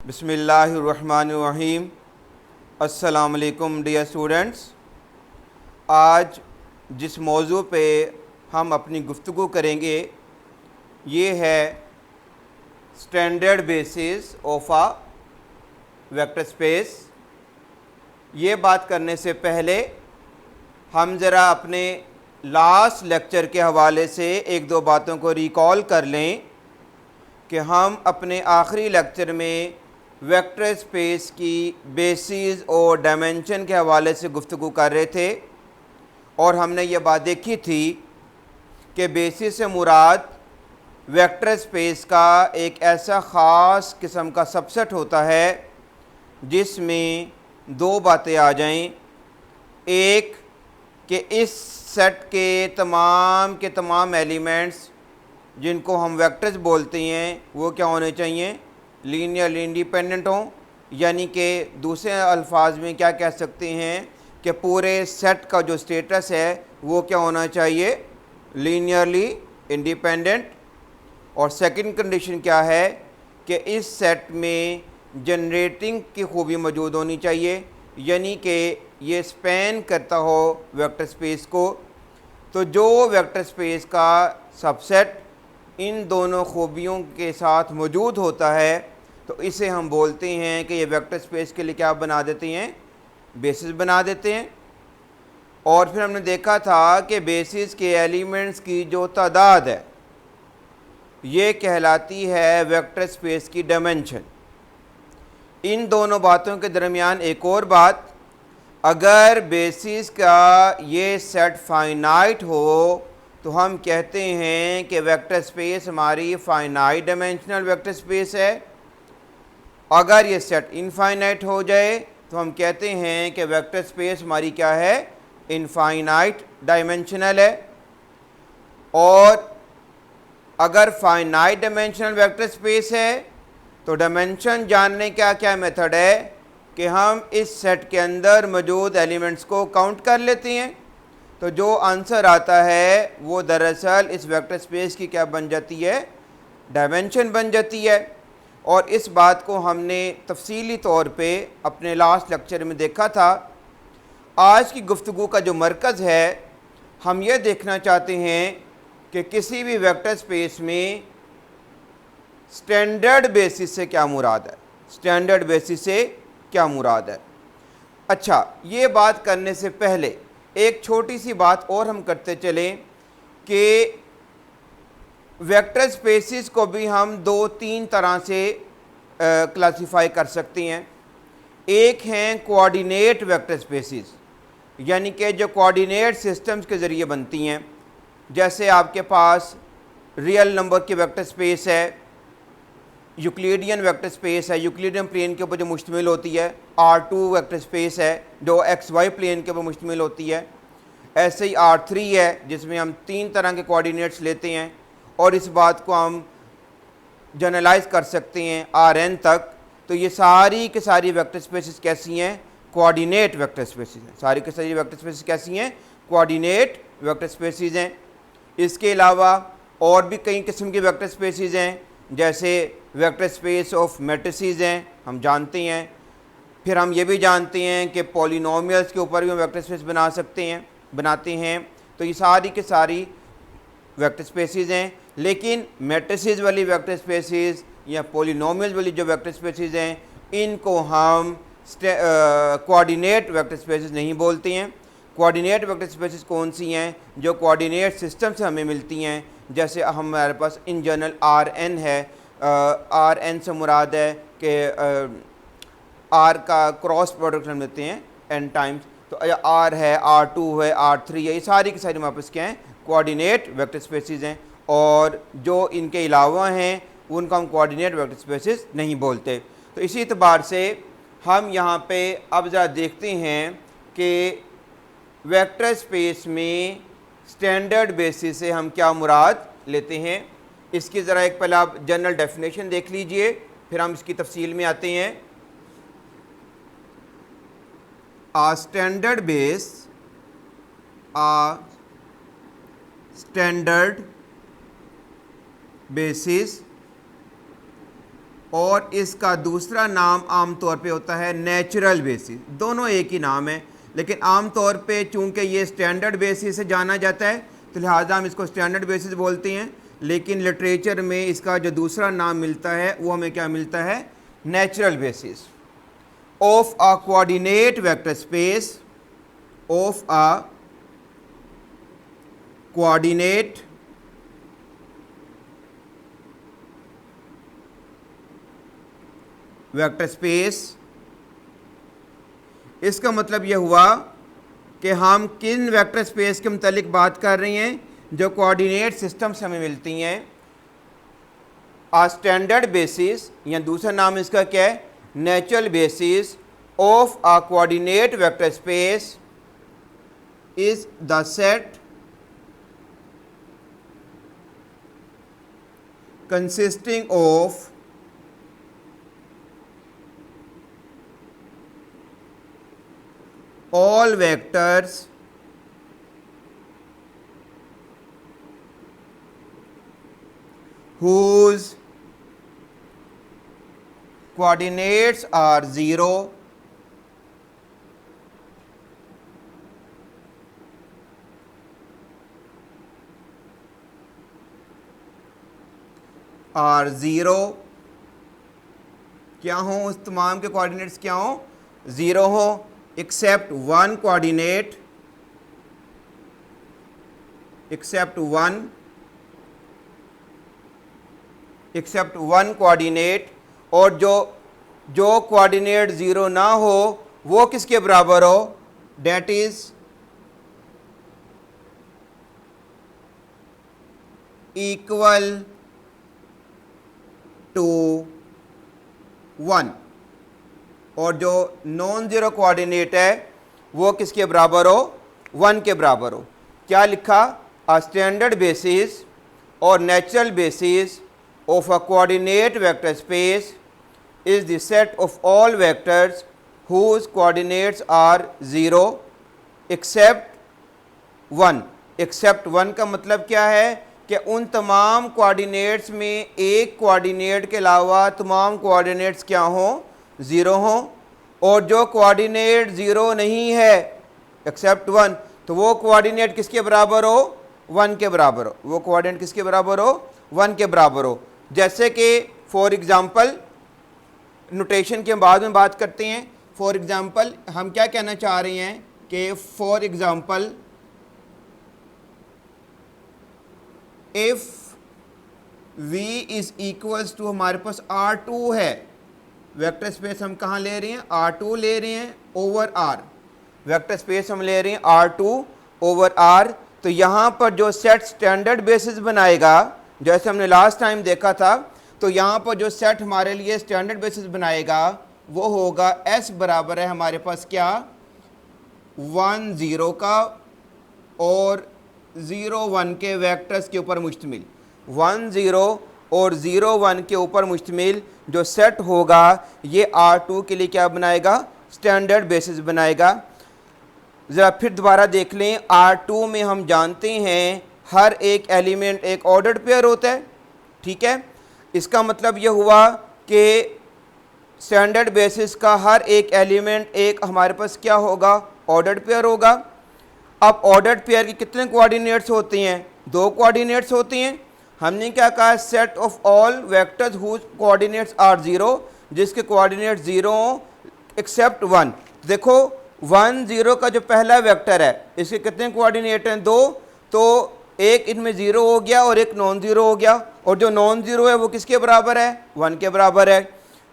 बिस्मिल्लाहिर्रहमानिर्रहीम। अस्सलाम वालेकुम डियर स्टूडेंट्स। आज जिस मौजू पे हम अपनी गुफ्तगू करेंगे ये है standard basis of a vector space. ये बात करने से पहले हम ज़रा अपने लास्ट लेक्चर के हवाले से एक दो बातों को रिकॉल कर लें कि हम अपने आखिरी लेक्चर में वेक्टर स्पेस की बेसिस और डायमेंशन के हवाले से गुफ्तगू कर रहे थे और हमने ये बात देखी थी कि बेसिस से मुराद वेक्टर स्पेस का एक ऐसा ख़ास किस्म का सबसेट होता है जिसमें दो बातें आ जाएं। एक कि इस सेट के तमाम एलिमेंट्स जिनको हम वेक्टर्स बोलते हैं वो क्या होने चाहिए, लीनियरली इंडिपेंडेंट हों। यानी कि दूसरे अल्फाज में क्या कह सकते हैं कि पूरे सेट का जो स्टेटस है वो क्या होना चाहिए, लीनियरली इंडिपेंडेंट। और सेकंड कंडीशन क्या है कि इस सेट में जनरेटिंग की खूबी मौजूद होनी चाहिए, यानी कि ये स्पैन करता हो वेक्टर स्पेस को। तो जो वेक्टर स्पेस का सबसेट इन दोनों खूबियों के साथ मौजूद होता है तो इसे हम बोलते हैं कि ये वेक्टर स्पेस के लिए क्या बना देते हैं, बेसिस बना देते हैं। और फिर हमने देखा था कि बेसिस के एलिमेंट्स की जो तादाद है ये कहलाती है वेक्टर स्पेस की डायमेंशन। इन दोनों बातों के दरमियान एक और बात, अगर बेसिस का ये सेट फाइनाइट हो तो हम कहते हैं कि वेक्टर स्पेस हमारी फाइनाइट डायमेंशनल वेक्टर स्पेस है। अगर ये सेट इनफाइनाइट हो जाए तो हम कहते हैं कि वेक्टर स्पेस हमारी क्या है, इनफाइनाइट डायमेंशनल है। और अगर फाइनाइट डायमेंशनल वेक्टर स्पेस है तो डायमेंशन जानने का क्या मेथड है कि हम इस सेट के अंदर मौजूद एलिमेंट्स को काउंट कर लेते हैं। तो जो आंसर आता है वो दरअसल इस वेक्टर स्पेस की क्या बन जाती है, डायमेंशन बन जाती है। और इस बात को हमने तफसीली तौर पे अपने लास्ट लेक्चर में देखा था। आज की गुफ्तगू का जो मरकज़ है, हम ये देखना चाहते हैं कि किसी भी वेक्टर स्पेस में स्टैंडर्ड बेसिस से क्या मुराद है, स्टैंडर्ड बेसिस से क्या मुराद है। अच्छा, ये बात करने से पहले एक छोटी सी बात और हम करते चलें कि वेक्टर स्पेसिस को भी हम दो तीन तरह से क्लासिफाई कर सकते हैं। एक हैं कोऑर्डिनेट वेक्टर स्पेसिस, यानी कि जो कोऑर्डिनेट सिस्टम्स के ज़रिए बनती हैं। जैसे आपके पास रियल नंबर की वेक्टर स्पेस है, यूक्लिडियन वेक्टर स्पेस है, यूक्लिडियन प्लेन के ऊपर जो मुश्तमिल होती है। R2 वेक्टर स्पेस है जो XY प्लेन के ऊपर मुश्तमिल होती है। ऐसे ही R3 है जिसमें हम तीन तरह के कोऑर्डिनेट्स लेते हैं और इस बात को हम जनरलाइज कर सकते हैं Rn तक। तो ये सारी की सारी वेक्टर स्पेसिस कैसी हैं, कोऑर्डिनेट वेक्टर स्पेसिस हैं। सारी की सारी वेक्टर स्पेसिस कैसी हैं, कोऑर्डिनेट वेक्टर स्पेसिस हैं। इसके अलावा और भी कई किस्म की वेक्टर स्पेसिस हैं, जैसे वेक्टर स्पेस ऑफ मैट्रिसेस हैं, हम जानते हैं। फिर हम ये भी जानते हैं कि पॉलिनोमियल्स के ऊपर भी हम वेक्टर स्पेस बना सकते हैं, बनाते हैं। तो ये सारी के सारी वेक्टर स्पेसिस हैं। लेकिन मैट्रिसेस वाली वेक्टर स्पेसिस या पॉलिनोमियल्स वाली जो वेक्टर स्पेसिस हैं इनको हम कोऑर्डिनेट वेक्टर स्पेसिस नहीं बोलते हैं। कोऑर्डिनेट वेक्टर स्पेसिस कौन सी हैं, जो कोऑर्डिनेट सिस्टम से हमें मिलती हैं। जैसे हमारे पास इन जनरल Rn है, Rn से मुराद है कि R का क्रॉस प्रोडक्ट हम लेते हैं n टाइम्स। तो R है, R2 है, R3 है, ये सारी की सारी वापस क्या हैं, कोऑर्डिनेट वेक्टर स्पेसिस हैं। और जो इनके अलावा हैं उनको हम कोऑर्डिनेट वेक्टर स्पेसिस नहीं बोलते। तो इसी एतबार से हम यहाँ पे अब ज़रा देखते हैं कि वेक्टर स्पेस में स्टैंडर्ड बेसिस से हम क्या मुराद लेते हैं। इसकी ज़रा एक पहले आप जनरल डेफिनेशन देख लीजिए, फिर हम इसकी तफसील में आते हैं। A standard basis और इसका दूसरा नाम आमतौर पे होता है नेचुरल बेसिस। दोनों एक ही नाम है, लेकिन आमतौर पे चूंकि ये स्टैंडर्ड बेसिस से जाना जाता है तो लिहाजा हम इसको स्टैंडर्ड बेसिस बोलते हैं, लेकिन लिटरेचर में इसका जो दूसरा नाम मिलता है वो हमें क्या मिलता है, natural basis of a coordinate vector space, of a coordinate vector space. इसका मतलब यह हुआ कि हम किन वेक्टर स्पेस के मुतालिक बात कर रहे हैं जो कोऑर्डिनेट सिस्टम से हमें मिलती हैं। आ स्टैंडर्ड बेसिस या दूसरा नाम इसका क्या है, natural basis of a coordinate vector space is the set consisting of all vectors whose coordinates are 0, क्या हो, उस तमाम के कोऑर्डिनेट्स क्या हो, 0 हो, except one coordinate, except one coordinate, और जो कोऑर्डिनेट 0 ना हो वो किसके बराबर हो, डेट इज इक्वल टू 1, और जो नॉन ज़ीरो कोऑर्डिनेट है वो किसके बराबर हो, 1 के बराबर हो। क्या लिखा, अ स्टैंडर्ड बेसिस और natural basis of a coordinate vector space is the set of all vectors whose coordinates are 0 except 1। Except 1 का मतलब क्या है कि उन तमाम कोऑर्डिनेट्स में एक कोऑर्डिनेट के अलावा तमाम कोऑर्डिनेट्स क्या हों, 0 हों, और जो कोऑर्डिनेट 0 नहीं है एक्सेप्ट 1, तो वो कोऑर्डिनेट किसके बराबर हो, 1 के बराबर हो। वो कोऑर्डिनेट किसके बराबर हो, 1 के बराबर हो। जैसे कि फॉर एग्जांपल, नोटेशन के बाद में बात करते हैं। फॉर एग्जांपल हम क्या कहना चाह रहे हैं कि for example if v is equals to, हमारे पास R2 है, वेक्टर स्पेस हम कहाँ ले रहे हैं, R2 ले रहे हैं ओवर R, वेक्टर स्पेस हम ले रहे हैं R2 ओवर R। तो यहाँ पर जो सेट स्टैंडर्ड बेसिस बनाएगा, जैसे हमने लास्ट टाइम देखा था, तो यहाँ पर जो सेट हमारे लिए स्टैंडर्ड बेसिस बनाएगा वो होगा S बराबर है हमारे पास क्या, 1 0 का और 0 1 के वेक्टर्स के ऊपर मुश्तमिल, 1 0 और 0 1 के ऊपर मुश्तमिल जो सेट होगा ये R2 के लिए क्या बनाएगा, स्टैंडर्ड बेसिस बनाएगा। ज़रा फिर दोबारा देख लें, R2 में हम जानते हैं हर एक एलिमेंट एक ऑर्डर्ड पेयर होता है, ठीक है। इसका मतलब यह हुआ कि स्टैंडर्ड बेसिस का हर एक एलिमेंट एक हमारे पास क्या होगा, ऑर्डर्ड पेयर होगा। अब ऑर्डर्ड पेयर की कितने कोऑर्डिनेट्स होते हैं, 2 कोऑर्डिनेट्स होते हैं। हमने क्या कहा, set of all vectors whose coordinates are 0, जिसके कोऑर्डिनेट 0 एक्सेप्ट 1। देखो 1 0 का जो पहला वेक्टर है इसके कितने कोऑर्डिनेट हैं, 2, तो एक इनमें 0 हो गया और एक नॉन 0 हो गया, और जो नॉन 0 है वो किसके बराबर है, 1 के बराबर है।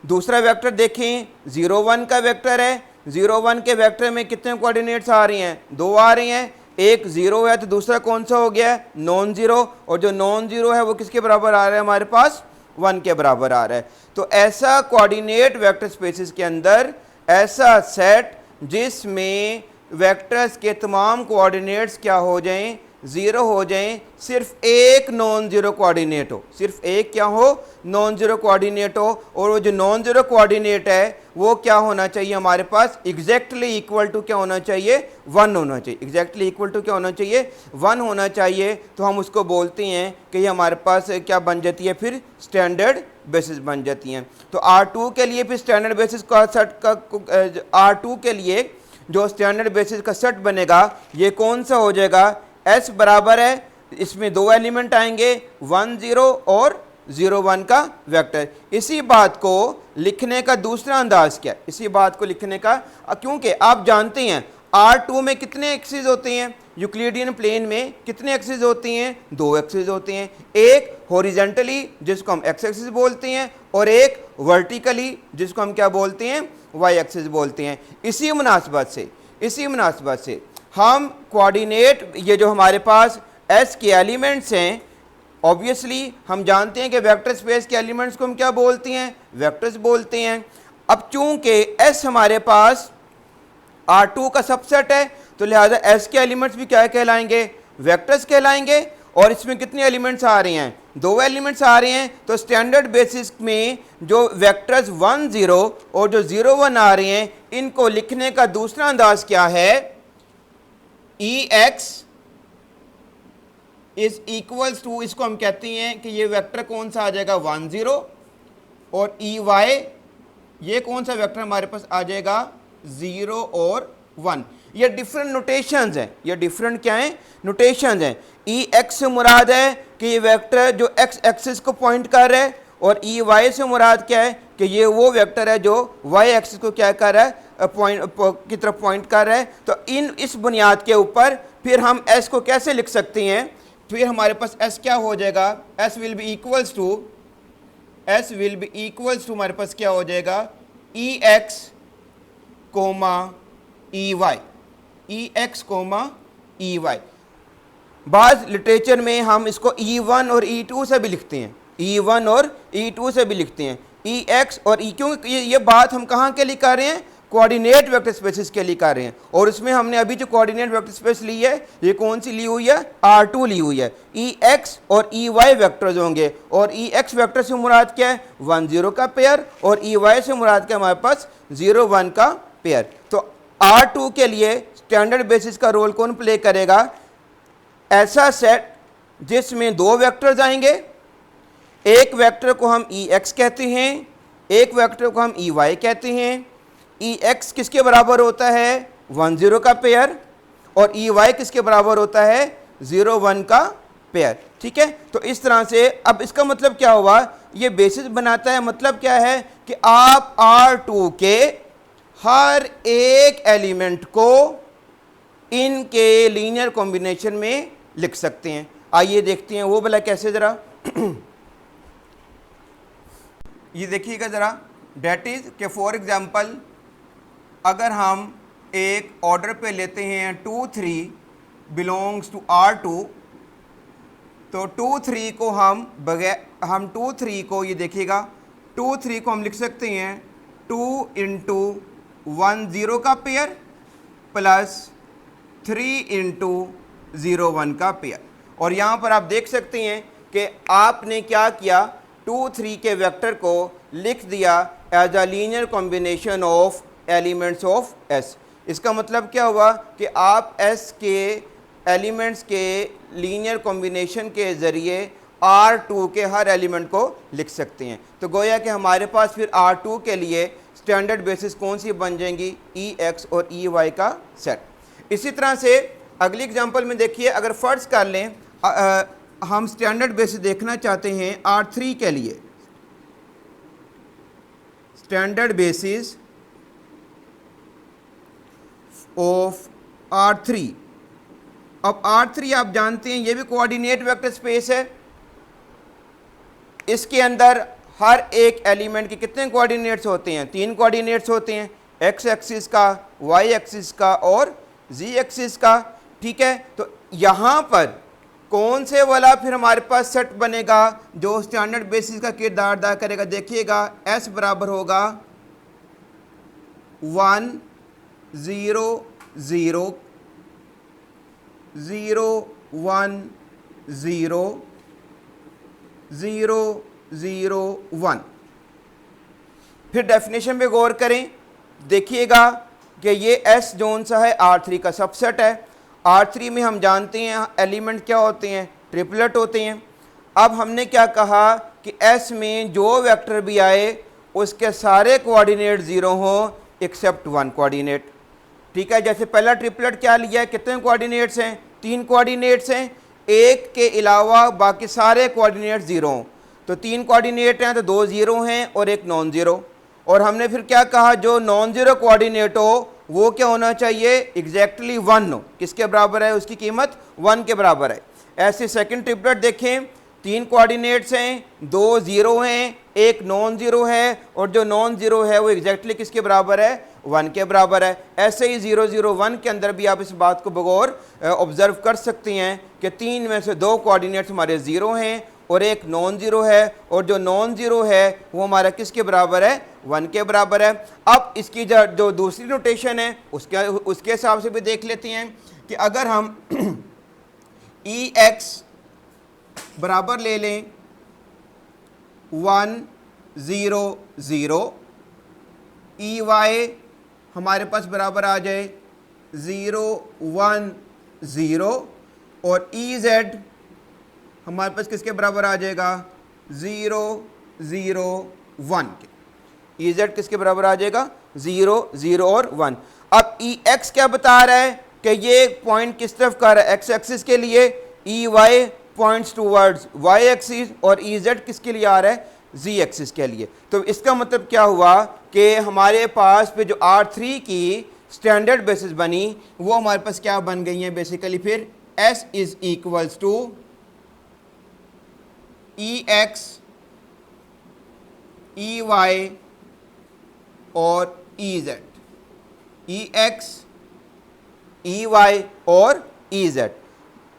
दूसरा वेक्टर देखें, 0 1 का वेक्टर है, 0 1 के वेक्टर में कितने कोऑर्डिनेट्स आ रही हैं, 2 आ रही हैं, एक 0 है तो दूसरा कौन सा हो गया, नॉन 0, और जो नॉन 0 है वो किसके बराबर आ रहा है, हमारे पास 1 के बराबर आ रहा है। तो ऐसा कोऑर्डिनेट वेक्टर स्पेसिस के अंदर ऐसा सेट जिसमें वेक्टर्स के तमाम कोऑर्डिनेट्स क्या हो जाएं, 0 हो जाएं, सिर्फ एक नॉन 0 कोऑर्डिनेट हो, सिर्फ एक क्या हो, नॉन 0 कोऑर्डिनेट हो, और वो जो नॉन 0 कोऑर्डिनेट है वो क्या होना चाहिए हमारे पास, एग्जैक्टली इक्वल टू क्या होना चाहिए, 1 होना चाहिए। एग्जैक्टली इक्वल टू क्या होना चाहिए, 1 होना चाहिए। तो हम उसको बोलते हैं कि ये हमारे पास क्या बन जाती है फिर, स्टैंडर्ड बेसिस बन जाती हैं। तो R2 के लिए फिर स्टैंडर्ड बेसिस का सेट का R2 के लिए जो स्टैंडर्ड बेसिस का सेट बनेगा ये कौन सा हो जाएगा, S बराबर है, इसमें दो एलिमेंट आएंगे 1 0 और 0 1 का वेक्टर। इसी बात को लिखने का दूसरा अंदाज क्या है, इसी बात को लिखने का, क्योंकि आप जानते हैं R2 में कितने एक्सिस होते हैं, यूक्लिडियन प्लेन में कितने एक्सिस होती हैं, दो एक्सिस होते हैं, एक हॉरिजॉन्टली जिसको हम एक्स एक्सिस बोलते हैं और एक वर्टिकली जिसको हम क्या बोलते हैं, वाई एक्सिस बोलते हैं। इसी मुनासबत से हम कोऑर्डिनेट, ये जो हमारे पास S के एलिमेंट्स हैं, ऑब्वियसली हम जानते हैं कि वेक्टर स्पेस के एलिमेंट्स को हम क्या बोलते हैं, वेक्टर्स बोलते हैं। अब चूंकि S हमारे पास R2 का सबसेट है तो लिहाजा S के एलिमेंट्स भी क्या कहलाएंगे, वेक्टर्स कहलाएंगे। और इसमें कितने एलिमेंट्स आ रहे हैं, दो एलिमेंट्स आ रहे हैं। तो स्टैंडर्ड बेसिस में जो वेक्टर्स 1 0 और जो 0 1 आ रहे हैं, इनको लिखने का दूसरा अंदाज क्या है, Ex इज इक्वल्स टू, इसको हम कहते हैं कि ये वेक्टर कौन सा आ जाएगा 1 0, और Ey ये कौन सा वेक्टर हमारे पास आ जाएगा 0 और 1। ये डिफरेंट नोटेशंस हैं, ये डिफरेंट क्या हैं, नोटेशंस हैं। Ex से मुराद है कि ये वेक्टर जो x एक्सिस को पॉइंट कर रहा है, और Ey से मुराद क्या है कि ये वो वेक्टर है जो y एक्सिस को क्या कर रहा है, पॉइंट की तरफ पॉइंट कर रहा है। तो इस बुनियाद के ऊपर फिर हम s को कैसे लिख सकते हैं, फिर हमारे पास s क्या हो जाएगा, s will be equals to हमारे पास क्या हो जाएगा, Ex कोमा Ey। बाज़ लिटरेचर में हम इसको E1 और E2 से भी लिखते हैं, Ex और E, क्योंकि ये बात हम कहाँ के लिए कर रहे हैं, कोऑर्डिनेट वेक्टर स्पेसिस के लिए कर रहे हैं। और उसमें हमने अभी जो कोऑर्डिनेट वेक्टर स्पेस ली है, ये कौन सी ली हुई है, R2 ली हुई है। Ex और Ey वेक्टर्स होंगे, और Ex वेक्टर से मुराद क्या है, 1 0 का पेयर, और Ey से मुराद क्या हमारे पास 0 1 का पेयर। तो R2 के लिए स्टैंडर्ड बेसिस का रोल कौन प्ले करेगा, ऐसा सेट जिसमें दो वेक्टर्स आएंगे, एक वेक्टर को हम Ex कहते हैं, एक वेक्टर को हम Ey कहते हैं। Ex किसके बराबर होता है, 1 0 का पेयर, और Ey किसके बराबर होता है, 0 1 का पेयर। ठीक है, तो इस तरह से अब इसका मतलब क्या हुआ, ये बेसिस बनाता है, मतलब क्या है कि आप R2 के हर एक एलिमेंट को इनके लीनियर कॉम्बिनेशन में लिख सकते हैं। आइए देखते हैं वो भला कैसे, ज़रा ये देखिएगा ज़रा, डेट इज़ कि फॉर एग्जांपल अगर हम एक ऑर्डर पे लेते हैं 2 3 बिलोंग्स टू R2, तो 2 3 को हम 2 3 को, ये देखिएगा 2 3 को हम लिख सकते हैं 2 इंटू 1 0 का पेयर प्लस 3 इंटू 0 1 का पेयर। और यहाँ पर आप देख सकते हैं कि आपने क्या किया, 2 3 के वेक्टर को लिख दिया as a linear combination of elements of S। इसका मतलब क्या हुआ कि आप S के एलिमेंट्स के लीनियर कॉम्बिनेशन के ज़रिए R2 के हर एलिमेंट को लिख सकते हैं। तो गोया कि हमारे पास फिर R2 के लिए स्टैंडर्ड बेसिस कौन सी बन जाएंगी, Ex और Ey का सेट। इसी तरह से अगली एग्जांपल में देखिए, अगर फ़र्ज़ कर लें हम स्टैंडर्ड बेसिस देखना चाहते हैं R3 के लिए, स्टैंडर्ड बेसिस ऑफ R3। अब R3 आप जानते हैं ये भी कोऑर्डिनेट वेक्टर स्पेस है, इसके अंदर हर एक एलिमेंट के कितने कोऑर्डिनेट्स होते हैं, 3 कोऑर्डिनेट्स होते हैं, x एक्सिस का, y एक्सिस का और z एक्सिस का। ठीक है, तो यहाँ पर कौन से वाला फिर हमारे पास सेट बनेगा जो स्टैंडर्ड बेसिस का किरदार अदा करेगा, देखिएगा S बराबर होगा 1 0 0 0 1 0 0 0 1। फिर डेफिनेशन पे गौर करें, देखिएगा कि ये S जोन सा है R3 का सबसेट है। R3 में हम जानते हैं एलिमेंट क्या होते हैं, ट्रिपलेट होते हैं। अब हमने क्या कहा कि एस में जो वेक्टर भी आए उसके सारे कोऑर्डिनेट ज़ीरो हों एक्सेप्ट वन कोऑर्डिनेट। ठीक है, जैसे पहला ट्रिपलेट क्या लिया है, कितने कोऑर्डिनेट्स हैं, 3 कोऑर्डिनेट्स हैं, एक के अलावा बाकी सारे कोऑर्डिनेट ज़ीरो हों। तो 3 कोऑर्डिनेट हैं तो 2 ज़ीरो हैं और एक नॉन ज़ीरो। और हमने फिर क्या कहा, जो नॉन ज़ीरो कोऑर्डिनेट हो वो क्या होना चाहिए, एग्जैक्टली 1 हो। किसके बराबर है, उसकी कीमत 1 के बराबर है। ऐसे सेकंड ट्रिपलेट देखें, 3 कोऑर्डिनेट्स हैं, 2 ज़ीरो हैं, एक नॉन ज़ीरो है और जो नॉन ज़ीरो है वो एग्जैक्टली किसके बराबर है, 1 के बराबर है। ऐसे ही 0 0 1 के अंदर भी आप इस बात को बगौर ऑब्जर्व कर सकती हैं कि 3 में से 2 कोऑर्डिनेट्स हमारे ज़ीरो हैं और एक नॉन ज़ीरो है और जो नॉन ज़ीरो है वो हमारा किसके बराबर है, 1 के बराबर है। अब इसकी जो दूसरी नोटेशन है उसके हिसाब से भी देख लेते हैं कि अगर हम ई एक्स बराबर ले लें 1 0 0, ई वाई हमारे पास बराबर आ जाए 0 1 0 और ई जेड हमारे पास किसके बराबर आ जाएगा, 0 0 1 के। ई जेड किसके बराबर आ जाएगा, 0 0 और 1। अब ई एक्स क्या बता रहा है कि ये पॉइंट किस तरफ कर रहा है, एक्स एक्सिस के लिए, e y points towards y axis और ई जेड किसके लिए आ रहा है, जी एक्सिस के लिए। तो इसका मतलब क्या हुआ कि हमारे पास पे जो R3 की स्टैंडर्ड बेसिस बनी वो हमारे पास क्या बन गई है बेसिकली, फिर S is equals to e x e y और e z, e x e y और ई जेड।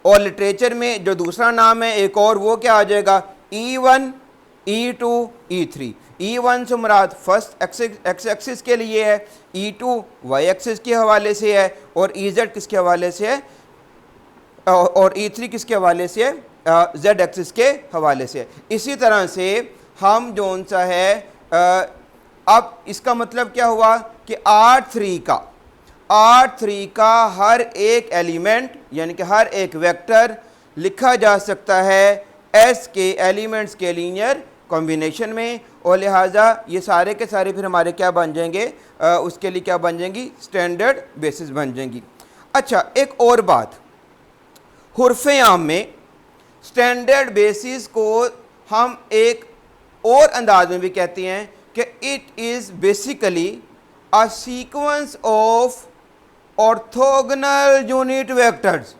और लिटरेचर में जो दूसरा नाम है एक और, वो क्या आ जाएगा, E1 E2 E3। E1 से मुराद फर्स्ट एक्स एक्सिस के लिए है, E2 वाई एक्सिस के हवाले से है और EZ किसके हवाले से है और E3 किसके हवाले से है, Z एक्सिस के हवाले से। इसी तरह से हम जोन सा है, अब इसका मतलब क्या हुआ कि R3 का हर एक एलिमेंट यानी कि हर एक वेक्टर लिखा जा सकता है S के एलिमेंट्स के लीनियर कॉम्बिनेशन में और लिहाजा ये सारे के सारे फिर हमारे क्या बन जाएंगे, उसके लिए क्या बन जाएंगी, स्टैंडर्ड बेसिस बन जाएंगी। अच्छा, एक और बात, हुर्फ़े आम में स्टैंडर्ड बेसिस को हम एक और अंदाज में भी कहते हैं कि it is basically a sequence of orthogonal unit vectors,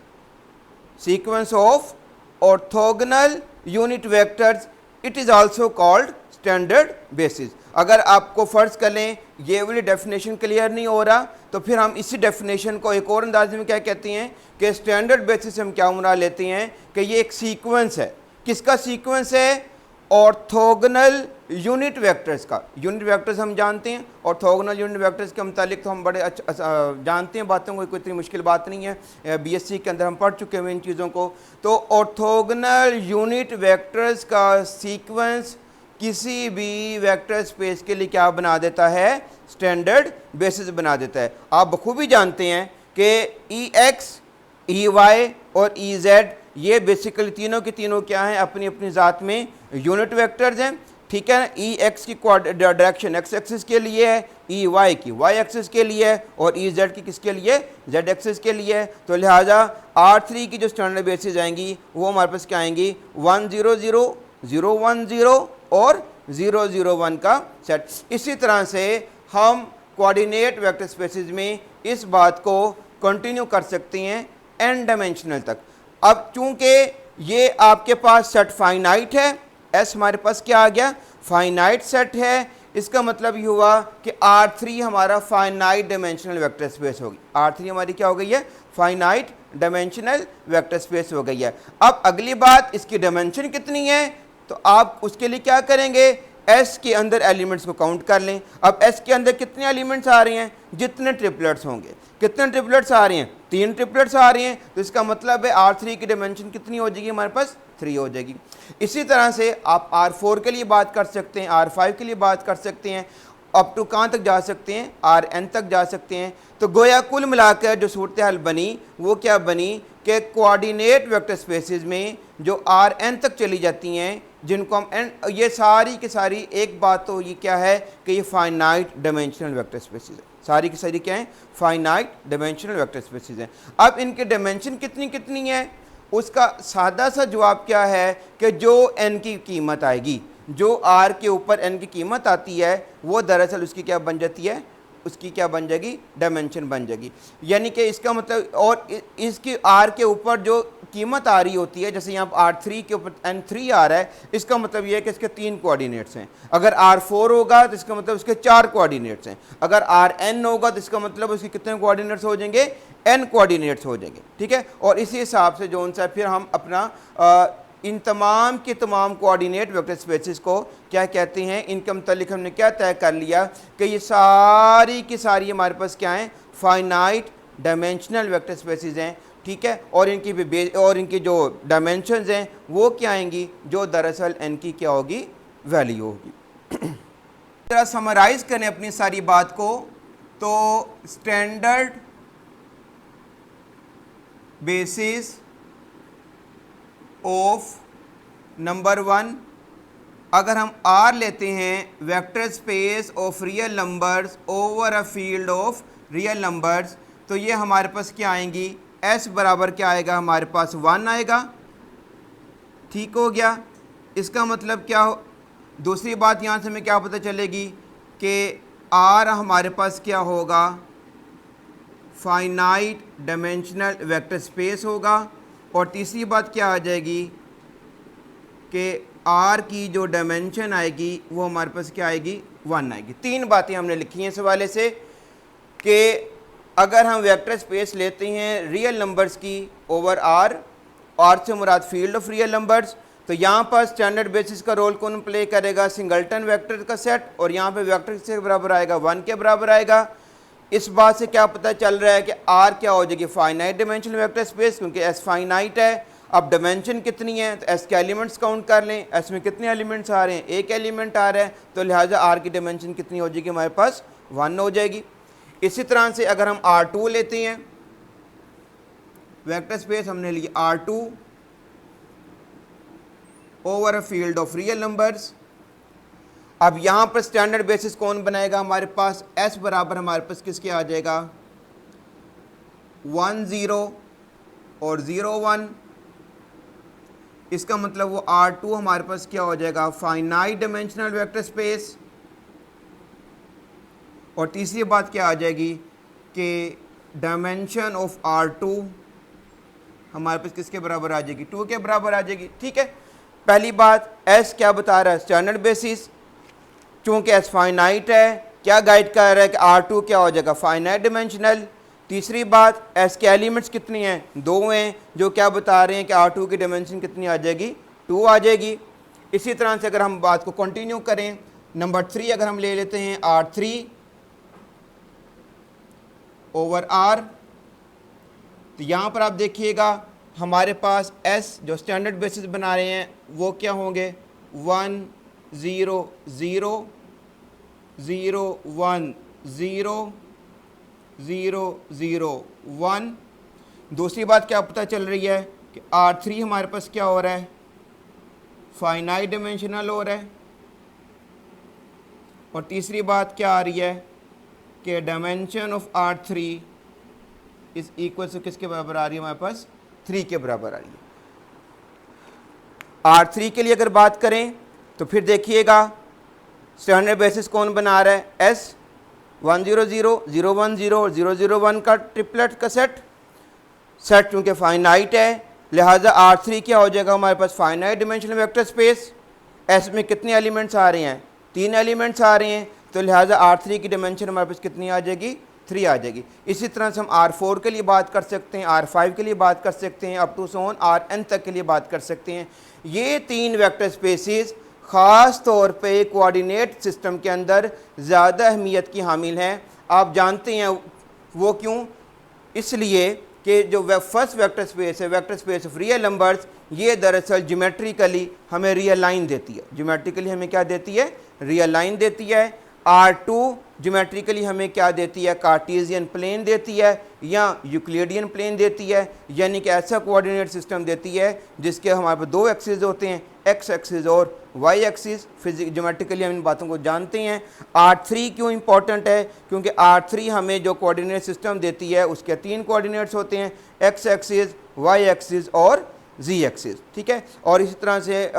sequence of orthogonal unit vectors, it is also called standard basis. अगर आपको फ़र्ज़ कर लें ये वाली डेफिनेशन क्लियर नहीं हो रहा तो फिर हम इसी डेफिनेशन को एक और अंदाजे में क्या कहते हैं कि स्टैंडर्ड बेसिस से हम क्या मुराद लेते हैं कि ये एक सीक्वेंस है। किसका सीक्वेंस है, ऑर्थोगोनल यूनिट वेक्टर्स का। यूनिट वेक्टर्स हम जानते हैं, ऑर्थोगोनल यूनिट वेक्टर्स के मुतालिक तो हम बड़े जानते हैं बातों को, कोई इतनी मुश्किल बात नहीं है, बीएससी के अंदर हम पढ़ चुके हैं इन चीज़ों को। तो ऑर्थोगोनल यूनिट वेक्टर्स का सीक्वेंस किसी भी वेक्टर स्पेस के लिए क्या बना देता है, स्टैंडर्ड बेसिस बना देता है। आप बखूबी जानते हैं कि ई एक्स ई वाई और ई जेड ये बेसिकली तीनों के तीनों क्या हैं, अपनी अपनी ज़ात में यूनिट वेक्टर्स हैं। ठीक है, ई एक्स की डायरेक्शन एक्स एक्सिस के लिए है, ई वाई की वाई एक्सिस के लिए है और ई जेड की किसके लिए, जेड एक्सिस के लिए है। तो लिहाजा R3 की जो स्टैंडर्ड बेसिस आएंगी वो हमारे पास क्या आएंगी, 1 0 0 0 1 0 और 0 0 1 का सेट। इसी तरह से हम कोऑर्डिनेट वेक्टर स्पेसिस में इस बात को कंटिन्यू कर सकते हैं n डायमेंशनल तक। अब चूंकि ये आपके पास सेट फाइनाइट है, S हमारे पास क्या आ गया, फाइनाइट सेट है, इसका मतलब ये हुआ कि R3 हमारा फाइनाइट डायमेंशनल वेक्टर स्पेस होगी। R3 हमारी क्या हो गई है, फाइनाइट डायमेंशनल वेक्टर स्पेस हो गई है। अब अगली बात, इसकी डायमेंशन कितनी है, तो आप उसके लिए क्या करेंगे, S के अंदर एलिमेंट्स को काउंट कर लें। अब S के अंदर कितने एलिमेंट्स आ रहे हैं, जितने ट्रिपलेट्स होंगे। कितने ट्रिपलेट्स आ रहे हैं, 3 ट्रिपलेट्स आ रहे हैं, तो इसका मतलब है R3 की डायमेंशन कितनी हो जाएगी, हमारे पास 3 हो जाएगी। इसी तरह से आप R4 के लिए बात कर सकते हैं, R5 के लिए बात कर सकते हैं, अप टू कहाँ तक जा सकते हैं, Rn तक जा सकते हैं। तो गोया कुल मिलाकर जो सूरत हाल बनी वो क्या बनी कि कोऑर्डिनेट वेक्टर स्पेसिस में जो Rn तक चली जाती हैं जिनको हम एंड ये सारी की सारी एक बात तो ये क्या है कि ये फाइनाइट डायमेंशनल वेक्टर स्पेसेस है, सारी की सारी क्या है फाइनाइट डायमेंशनल वेक्टर स्पेसेस हैं। अब इनके डायमेंशन कितनी कितनी है, उसका सादा सा जवाब क्या है कि जो n की कीमत आएगी, जो r के ऊपर n की कीमत आती है वो दरअसल उसकी क्या बन जाती है, उसकी क्या बन जाएगी, डायमेंशन बन जाएगी। यानी कि इसका मतलब और इसकी r के ऊपर जो कीमत आ रही होती है, जैसे यहाँ R3 के ऊपर N3 आ रहा है, इसका मतलब ये है कि इसके 3 कोऑर्डिनेट्स हैं। अगर R4 होगा तो इसका मतलब उसके 4 कोऑर्डिनेट्स हैं। अगर Rn होगा तो इसका मतलब उसके कितने कोऑर्डिनेट्स हो जाएंगे, n कोऑर्डिनेट्स हो जाएंगे। ठीक है, और इसी हिसाब से जो उनसे फिर हम अपना इन तमाम के तमाम कोऑर्डिनेट वेक्टर स्पेसेस को क्या कहते हैं, इनके मुतालिक हमने क्या तय कर लिया कि ये सारी की सारी हमारे पास क्या हैं, फाइनाइट डायमेंशनल वेक्टर स्पेसेस हैं। ठीक है, और इनकी जो डायमेंशंस हैं वो क्या आएंगी, जो दरअसल n की क्या होगी, वैल्यू होगी। जरा समराइज करें अपनी सारी बात को, तो स्टैंडर्ड बेसिस ऑफ नंबर 1, अगर हम R लेते हैं vector space of real numbers over a field of real numbers, तो ये हमारे पास क्या आएंगी, S बराबर क्या आएगा, हमारे पास 1 आएगा। ठीक हो गया, इसका मतलब क्या हो, दूसरी बात यहाँ से हमें क्या पता चलेगी कि R हमारे पास क्या होगा, फाइनाइट डायमेंशनल वेक्टर स्पेस होगा। और तीसरी बात क्या आ जाएगी कि R की जो डायमेंशन आएगी वो हमारे पास क्या आएगी, 1 आएगी। 3 बातें हमने लिखी हैं इस हवाले से कि अगर हम वेक्टर स्पेस लेते हैं रियल नंबर्स की ओवर R से मुराद फील्ड ऑफ रियल नंबर्स, तो यहाँ पर स्टैंडर्ड बेसिस का रोल कौन प्ले करेगा, सिंगलटन वेक्टर का सेट, और यहाँ पे वेक्टर से बराबर आएगा 1 के बराबर आएगा। इस बात से क्या पता चल रहा है कि R क्या हो जाएगी, फाइनाइट डायमेंशनल वेक्टर स्पेस, क्योंकि S फाइनाइट है। अब डायमेंशन कितनी है, तो S के एलिमेंट्स काउंट कर लें, S में कितने एलिमेंट्स आ रहे हैं, एक एलिमेंट आ रहा है, तो लिहाजा R की डायमेंशन कितनी हो जाएगी, हमारे पास 1 हो जाएगी। इसी तरह से अगर हम R2 लेते हैं वेक्टर स्पेस, हमने ली R2 over a field of real numbers. अब यहाँ पर स्टैंडर्ड बेसिस कौन बनाएगा, हमारे पास S बराबर हमारे पास किसके आ जाएगा, 1 0 और 0 1। इसका मतलब वो R2 हमारे पास क्या हो जाएगा, फाइनाइट डायमेंशनल वेक्टर स्पेस। और तीसरी बात क्या आ जाएगी कि डायमेंशन ऑफ R2 हमारे पास किसके बराबर आ जाएगी, 2 के बराबर आ जाएगी। ठीक है, पहली बात S क्या बता रहा है, स्टैंडर्ड बेसिस, चूँकि S फाइनाइट है, क्या गाइड कर रहा है कि R2 क्या हो जाएगा, फाइनाइट डायमेंशनल। तीसरी बात S के एलिमेंट्स कितनी हैं, 2 हैं, जो क्या बता रहे हैं कि R2 की डायमेंशन कितनी आ जाएगी, 2 आ जाएगी। इसी तरह से अगर हम बात को कंटिन्यू करें, नंबर 3 अगर हम ले लेते हैं R3 ओवर R, तो यहाँ पर आप देखिएगा हमारे पास S जो स्टैंडर्ड बेसिस बना रहे हैं वो क्या होंगे, 1 0 0 0 1 0 0 0 1। दूसरी बात क्या पता चल रही है कि R3 हमारे पास क्या हो रहा है, फाइनाइट डायमेंशनल हो रहा है। और तीसरी बात क्या आ रही है कि dimension of R3 is equal to किसके बराबर आ रही है, हमारे पास 3 के बराबर आ रही है। R3 के लिए अगर बात करें तो फिर देखिएगा स्टैंडर्ड बेसिस कौन बना रहा है, S 1 0 0 0 1 0 और 0 0 1 का ट्रिपलेट का सेट चूँकि फाइनाइट है, लिहाजा R3 क्या हो जाएगा, हमारे पास finite dimensional vector space. S में कितने एलिमेंट्स आ रहे हैं, 3 एलिमेंट्स आ रहे हैं, तो लिहाजा R3 की डायमेंशन हमारे पास कितनी आ जाएगी, 3 आ जाएगी। इसी तरह से हम R4 के लिए बात कर सकते हैं, R5 के लिए बात कर सकते हैं, अप टू सोन Rn तक के लिए बात कर सकते हैं। ये 3 वेक्टर स्पेसिस ख़ास तौर पे कोऑर्डिनेट सिस्टम के अंदर ज़्यादा अहमियत की हामिल हैं। आप जानते हैं वो क्यों, इसलिए कि जो फर्स्ट वेक्टर स्पेस है, vector space of real numbers, ये दरअसल ज्योमेट्रिकली हमें रियल लाइन देती है। ज्योमेट्रिकली हमें क्या देती है, रियल लाइन देती है। R2 ज्योमेट्रिकली हमें क्या देती है, कार्टेशियन प्लेन देती है या यूक्लिडियन प्लेन देती है, यानी कि ऐसा कोऑर्डिनेट सिस्टम देती है जिसके हमारे पास 2 एक्सिस होते हैं, एक्स एक्सिस और वाई एक्सिस। फिजिक ज्योमेट्रिकली हम इन बातों को जानते हैं। R3 क्यों इंपॉर्टेंट है? क्योंकि R3 हमें जो कोऑर्डिनेट सिस्टम देती है उसके 3 कोऑर्डिनेट्स होते हैं, एक्स एक्सिस, वाई एक्सिस और जी एक्सिस, ठीक है। और इसी तरह से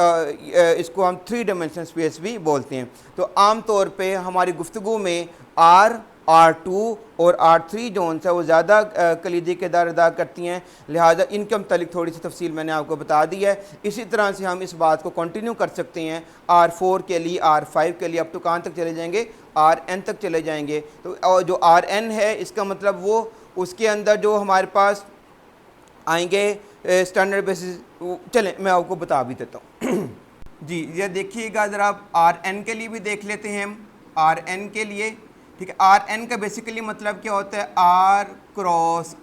इसको हम 3 डायमेंशनल स्पेस भी बोलते हैं। तो आम तौर पे हमारी गुफ्तगू में R2 और R3 जोन्स है वो ज़्यादा कलीदी किरदार अदा करती हैं, लिहाजा इनके मतलब थोड़ी सी तफसील मैंने आपको बता दी है। इसी तरह से हम इस बात को कंटिन्यू कर सकते हैं R4 के लिए, R5 के लिए, अब तो कहाँ तक चले जाएंगे, Rn तक चले जाएंगे। तो जो Rn है इसका मतलब वो उसके अंदर जो हमारे पास आएंगे स्टैंडर्ड बेसिस, चलें मैं आपको बता भी देता हूँ। जी ये देखिएगा ज़रा, आप Rn के लिए भी देख लेते हैं हम। Rn के लिए, ठीक है, Rn का बेसिकली मतलब क्या होता है, R क्रॉस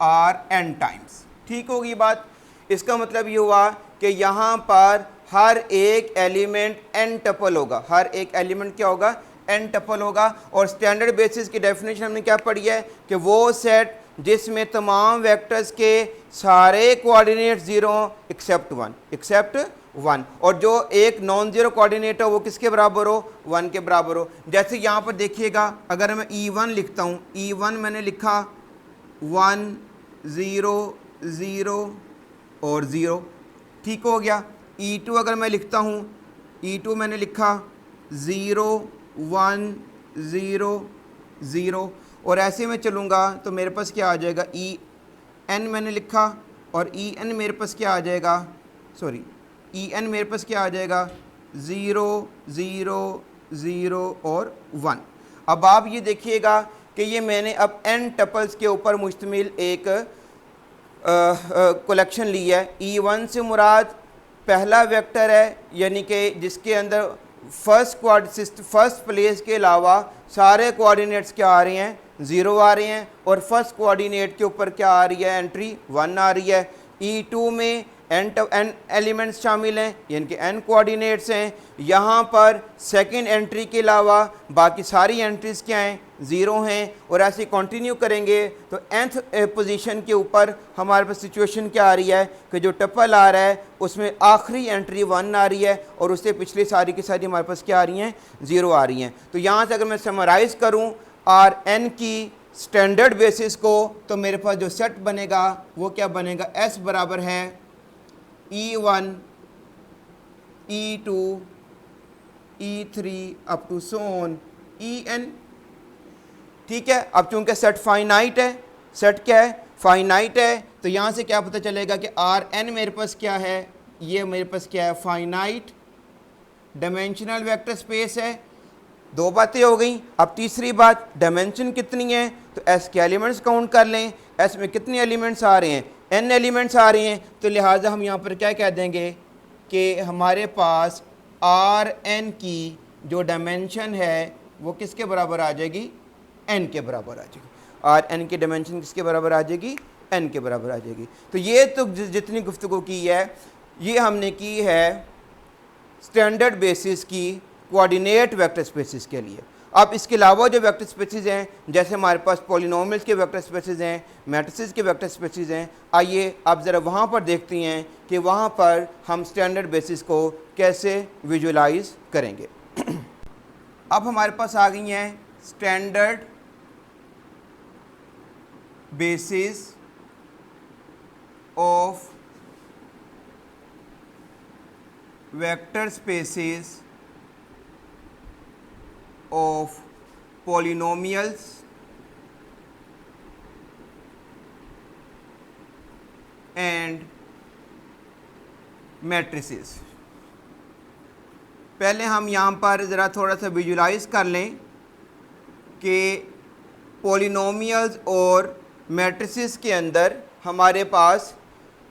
Rn टाइम्स, ठीक होगी बात। इसका मतलब ये हुआ कि यहाँ पर हर एक एलिमेंट n टपल होगा, हर एक एलिमेंट क्या होगा, n टपल होगा। और स्टैंडर्ड बेसिस की डेफिनेशन हमने क्या पढ़ी है कि वो सेट जिसमें तमाम वेक्टर्स के सारे कोऑर्डिनेट ज़ीरो एक्सेप्ट वन, और जो एक नॉन ज़ीरो कोऑर्डिनेट हो वो किसके बराबर हो, 1 के बराबर हो। जैसे यहाँ पर देखिएगा, अगर मैं E1 लिखता हूँ, E1 मैंने लिखा 1 0 0 और 0, ठीक हो गया। E2 अगर मैं लिखता हूँ, E2 मैंने लिखा 0 1 0 0, और ऐसे में चलूँगा तो मेरे पास क्या आ जाएगा, En मैंने लिखा और En मेरे पास क्या आ जाएगा, सॉरी En मेरे पास क्या आ जाएगा, 0 0 0 और 1। अब आप ये देखिएगा कि ये मैंने अब n टपल्स के ऊपर मुश्तमिल एक कलेक्शन ली है। E1 से मुराद पहला वेक्टर है, यानी कि जिसके अंदर फर्स्ट प्लेस के अलावा सारे कोऑर्डिनेट्स क्या आ रहे हैं, 0 आ रहे हैं, और फर्स्ट कोऑर्डिनेट के ऊपर क्या आ रही है, एंट्री 1 आ रही है। E2 में n एलिमेंट्स शामिल हैं, यानी कि n कोऑर्डिनेट्स हैं। यहाँ पर सेकंड एंट्री के अलावा बाकी सारी एंट्रीज़ क्या हैं, 0 हैं, और ऐसे कंटिन्यू करेंगे तो nth पोजीशन के ऊपर हमारे पास सिचुएशन क्या आ रही है कि जो टपल आ रहा है उसमें आखिरी एंट्री 1 आ रही है और उससे पिछली सारी की सारी हमारे पास क्या आ रही हैं, 0 आ रही हैं। तो यहाँ से अगर मैं समराइज़ करूँ Rn की स्टैंडर्ड बेसिस को, तो मेरे पास जो सेट बनेगा वो क्या बनेगा, S बराबर है E1 E2 E3 up to Son En, ठीक है। अब चूंकि सेट फाइनाइट है, सेट क्या है, फाइनाइट है, तो यहाँ से क्या पता चलेगा कि Rn मेरे पास क्या है, ये मेरे पास क्या है, फाइनाइट डायमेंशनल वेक्टर स्पेस है। 2 बातें हो गई। अब तीसरी बात, डायमेंशन कितनी है, तो S के एलिमेंट्स काउंट कर लें। S में कितने एलिमेंट्स आ रहे हैं, n एलिमेंट्स आ रहे हैं, तो लिहाजा हम यहाँ पर क्या कह देंगे कि हमारे पास Rn की जो डायमेंशन है वो किसके बराबर आ जाएगी, n के बराबर आ जाएगी। Rn की डायमेंशन किसके बराबर आ जाएगी, n के बराबर आ जाएगी। तो ये तो जितनी गुफ्तगू की है ये हमने की है स्टैंडर्ड बेसिस की कोऑर्डिनेट वेक्टर स्पेसिस के लिए। अब इसके अलावा जो वेक्टर स्पेसिस हैं, जैसे हमारे पास पॉलिनोमियल्स के वेक्टर स्पेसिस हैं, मैट्रिसेस के वेक्टर स्पेसिस हैं, आइए आप ज़रा वहाँ पर देखते हैं कि वहाँ पर हम स्टैंडर्ड बेसिस को कैसे विजुलाइज करेंगे। अब हमारे पास आ गई हैं standard basis of vector spaces of polynomials and matrices। पहले हम यहाँ पर ज़रा थोड़ा सा विजुलाइज कर लें कि पॉलिनोमियल्स और मैट्रिसेस के अंदर हमारे पास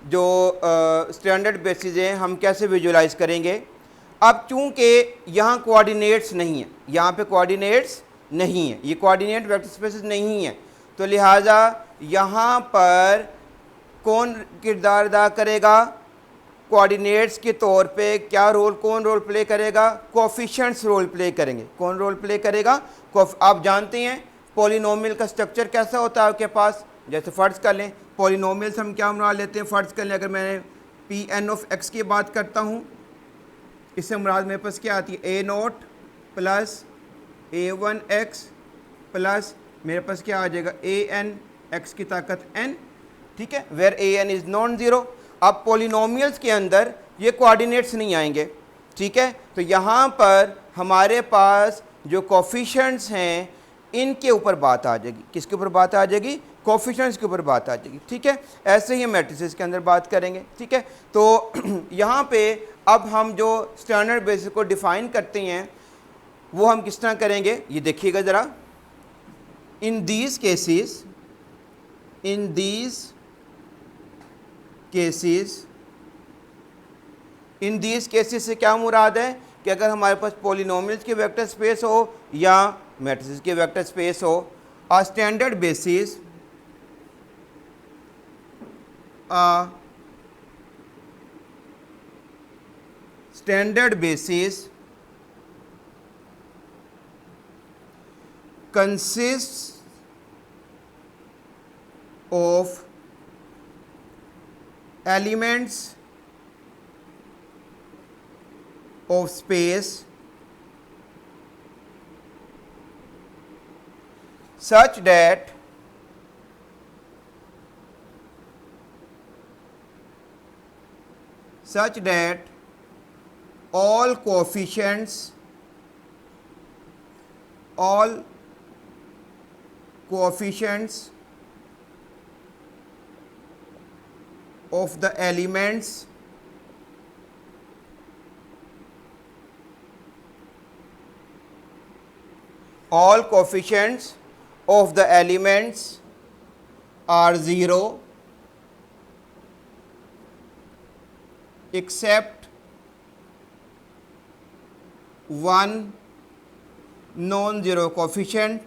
जो स्टैंडर्ड बेसिस हैं हम कैसे विजुलाइज करेंगे। अब चूंकि यहाँ कोऑर्डिनेट्स नहीं है, यहाँ पे कोऑर्डिनेट्स नहीं है, ये कोऑर्डिनेट वेक्टर स्पेसेस नहीं है, तो लिहाजा यहाँ पर कौन किरदार अदा करेगा, कोऑर्डिनेट्स के तौर पे क्या रोल, कौन रोल प्ले करेगा, कोएफिशिएंट्स रोल प्ले करेंगे। कौन रोल प्ले करेगा, आप जानते हैं पॉलिनोमियल का स्ट्रक्चर कैसा होता है आपके पास। जैसे फ़र्ज़ कर लें पॉलिनोमियल से हम क्या बना लेते हैं, फ़र्ज़ कर लें अगर मैंने पी एन ऑफ एक्स की बात करता हूँ, इससे मुराद मेरे पास क्या आती है, ए नोट प्लस ए वन एक्स प्लस मेरे पास क्या आ जाएगा, ए एन एक्स की ताकत एन, ठीक है, where a n is non zero. अब पॉलिनोमियल्स के अंदर ये कोऑर्डिनेट्स नहीं आएंगे, ठीक है, तो यहाँ पर हमारे पास जो कोफिशिएंट्स हैं इनके ऊपर बात आ जाएगी। किसके ऊपर बात आ जाएगी, कोफिशिएंट्स के ऊपर बात आ जाएगी, ठीक है। ऐसे ही मैट्रिसेस के अंदर बात करेंगे, ठीक है। तो यहाँ पे अब हम जो स्टैंडर्ड बेसिस को डिफाइन करते हैं वो हम किस तरह करेंगे, ये देखिएगा ज़रा। इन दीज केसेस से क्या मुराद है कि अगर हमारे पास पॉलिनोमियल्स के वेक्टर स्पेस हो या मैट्रिसेस के वेक्टर स्पेस हो, a standard basis consists of elements of space such that all coefficients of the elements are zero except one non-zero coefficient,